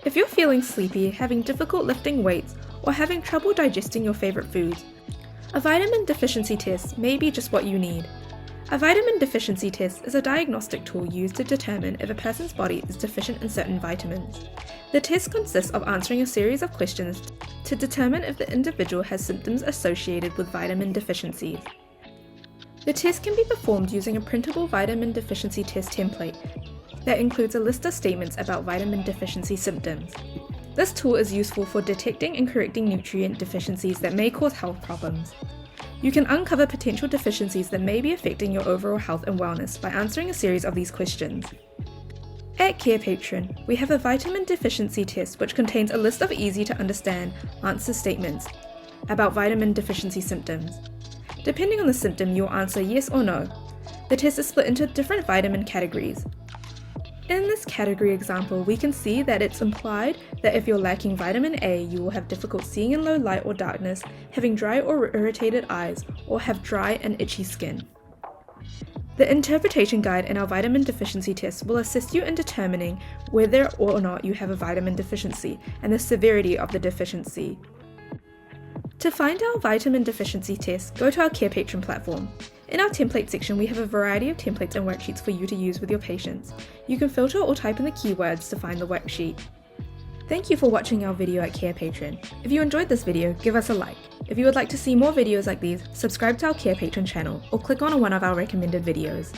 If you're feeling sleepy, having difficult lifting weights, or having trouble digesting your favorite foods, a vitamin deficiency test may be just what you need. A vitamin deficiency test is a diagnostic tool used to determine if a person's body is deficient in certain vitamins. The test consists of answering a series of questions to determine if the individual has symptoms associated with vitamin deficiencies. The test can be performed using a printable vitamin deficiency test template that includes a list of statements about vitamin deficiency symptoms. This tool is useful for detecting and correcting nutrient deficiencies that may cause health problems. You can uncover potential deficiencies that may be affecting your overall health and wellness by answering a series of these questions. At Carepatron, we have a vitamin deficiency test which contains a list of easy-to-understand answer statements about vitamin deficiency symptoms. Depending on the symptom, you will answer yes or no. The test is split into different vitamin categories. In this category example, we can see that it's implied that if you're lacking vitamin A, you will have difficult seeing in low light or darkness, having dry or irritated eyes, or have dry and itchy skin. The interpretation guide in our vitamin deficiency test will assist you in determining whether or not you have a vitamin deficiency and the severity of the deficiency. To find our vitamin deficiency test, go to our Carepatron platform. In our template section, we have a variety of templates and worksheets for you to use with your patients. You can filter or type in the keywords to find the worksheet. Thank you for watching our video at Carepatron. If you enjoyed this video, give us a like. If you would like to see more videos like these, subscribe to our Carepatron channel or click on one of our recommended videos.